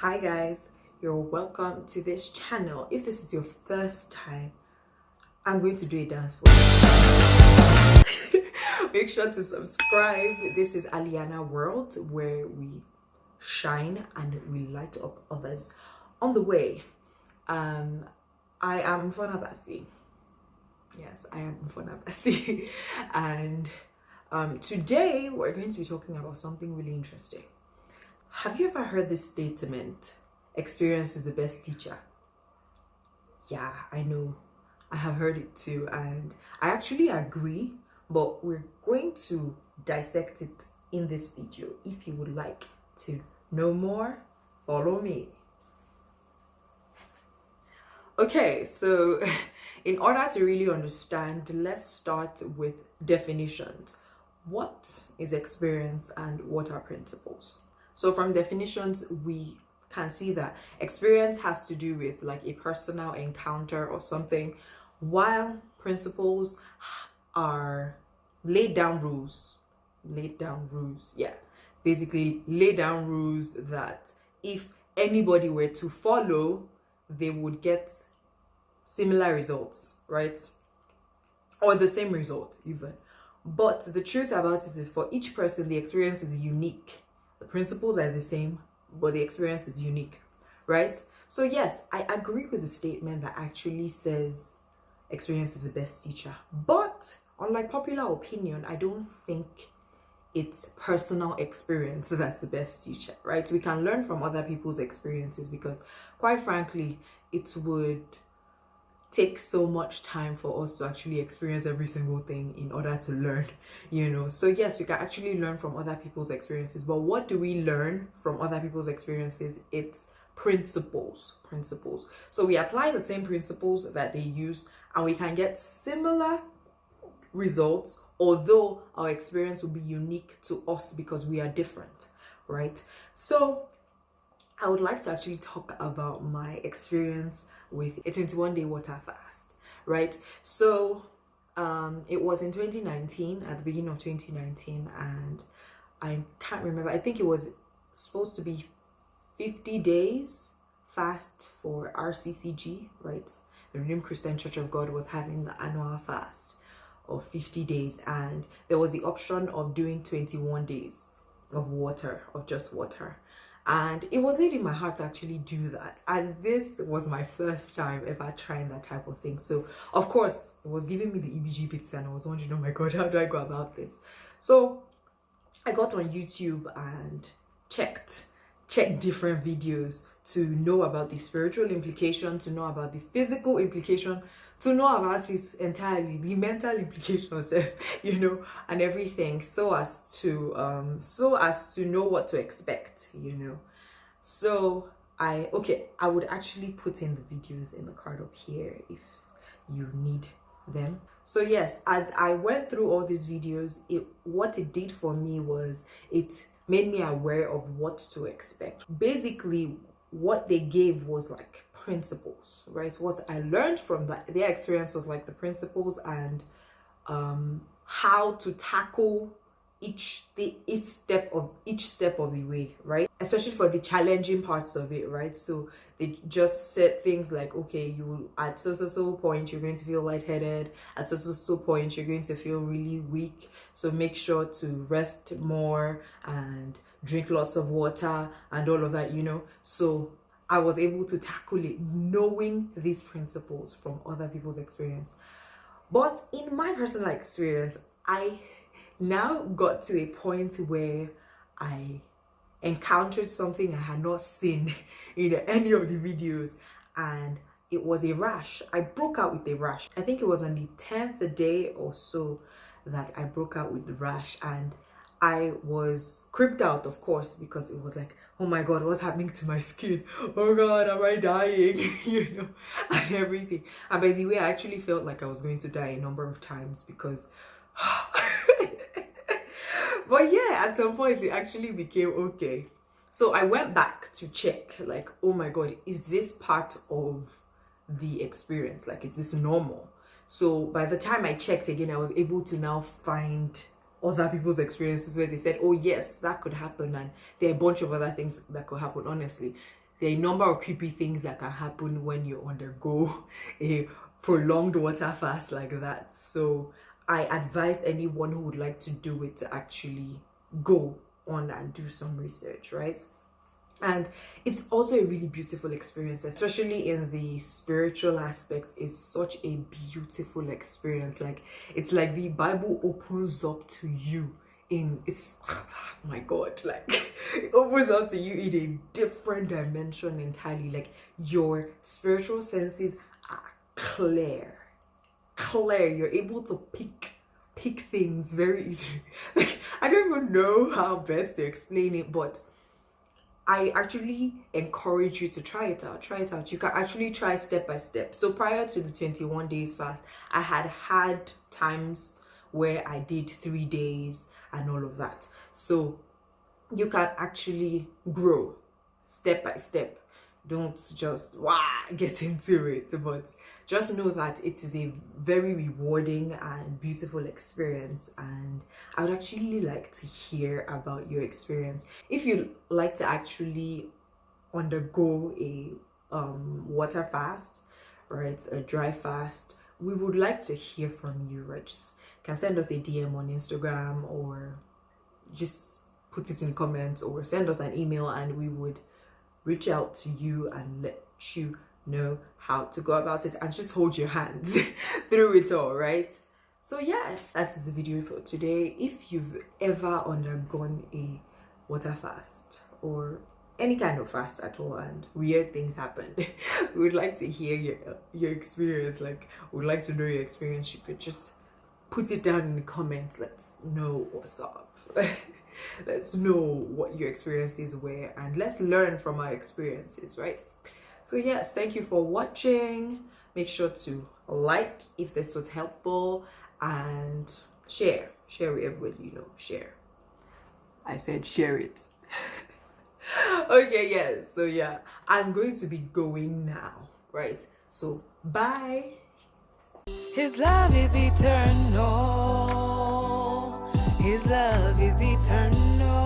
Hi guys, you're welcome to this channel. If this is your first time, I'm going to do a dance for you. Make sure to subscribe. This is Alianna World, where we shine and we light up others on the way. I am Fonabasi. Yes, I am Fonabasi. And today we're going to be talking about something really interesting. Have you ever heard this statement? Experience is the best teacher. Yeah, I know. I have heard it too, and I actually agree, but we're going to dissect it in this video. If you would like to know more, follow me. Okay, so in order to really understand, let's start with definitions. What is experience and what are principles? So from definitions, we can see that experience has to do with like a personal encounter or something, while principles are laid down rules, yeah, basically lay down rules that if anybody were to follow, they would get similar results, right? Or the same result even. But the truth about it is, for each person, the experience is unique. The principles are the same, but the experience is unique, right? So yes, I agree with the statement that actually says experience is the best teacher. But unlike popular opinion, I don't think it's personal experience that's the best teacher, right? We can learn from other people's experiences because, quite frankly, it would take so much time for us to actually experience every single thing in order to learn, so yes, we can actually learn from other people's experiences. But what do we learn from other people's experiences? It's principles. So we apply the same principles that they use and we can get similar results, although our experience will be unique to us because we are different, right? So I would like to actually talk about my experience with a 21-day water fast, right? So it was in 2019, at the beginning of 2019, and I can't remember, I think it was supposed to be 50 days fast for RCCG, right? The Redeemed Christian Church of God was having the annual fast of 50 days, and there was the option of doing 21 days of water, of just water. And it was really in my heart to actually do that. And this was my first time ever trying that type of thing. So, of course, it was giving me the EBG and I was wondering, oh my God, how do I go about this? So, I got on YouTube and checked different videos to know about the spiritual implication, to know about the physical implication, to know about it entirely, the mental implications, and everything, so as to know what to expect, So I would actually put in the videos in the card up here if you need them. So yes, as I went through all these videos, what it did for me was it made me aware of what to expect. Basically, what they gave was like principles, right? What I learned from their experience was like the principles and how to tackle each step of the way, right? Especially for the challenging parts of it, right? So they just said things like, okay, you at so point you're going to feel lightheaded, at so point you're going to feel really weak, so make sure to rest more and drink lots of water and all of that, So I was able to tackle it knowing these principles from other people's experience. But in my personal experience, I now got to a point where I encountered something I had not seen in any of the videos, and it was a rash. I broke out with a rash. I think it was on the 10th day or so that I broke out with the rash, and I was creeped out, of course, because it was like, oh my God, what's happening to my skin? Oh God, am I dying? And everything. And by the way, I actually felt like I was going to die a number of times because but yeah, at some point it actually became okay. So I went back to check, like, oh my God, is this part of the experience? Like, is this normal? So by the time I checked again, I was able to now find other people's experiences where they said, oh yes, that could happen, and there are a bunch of other things that could happen. Honestly, there are a number of creepy things that can happen when you undergo a prolonged water fast like that. So I advise anyone who would like to do it to actually go on and do some research, right? And it's also a really beautiful experience, especially in the spiritual aspect. It's such a beautiful experience. Like, it's like the Bible opens up to you it's oh my god, like it opens up to you in a different dimension entirely. Like, your spiritual senses are clear. You're able to pick things very easily. Like, I don't even know how best to explain it, but I actually encourage you to try it out. You can actually try step by step. So prior to the 21 days fast, I had times where I did 3 days and all of that. So you can actually grow step by step. Don't just get into it, but just know that it is a very rewarding and beautiful experience, and I would actually like to hear about your experience. If you'd like to actually undergo a water fast, right, a dry fast, we would like to hear from you, right? Just can send us a DM on Instagram, or just put it in comments, or send us an email, and we would reach out to you and let you know how to go about it, and just hold your hands through it all, right? So yes, that is the video for today. If you've ever undergone a water fast or any kind of fast at all and weird things happen, we would like to hear your experience. Like, we'd like to know your experience. You could just put it down in the comments. Let's know what's up. Let's know what your experiences were, and let's learn from our experiences, right? So yes, thank you for watching. Make sure to like if this was helpful, and share with everybody you know. Share. I said share it. Okay, yes. So yeah, I'm going to be going now, right? So bye. His love is eternal. His love is eternal.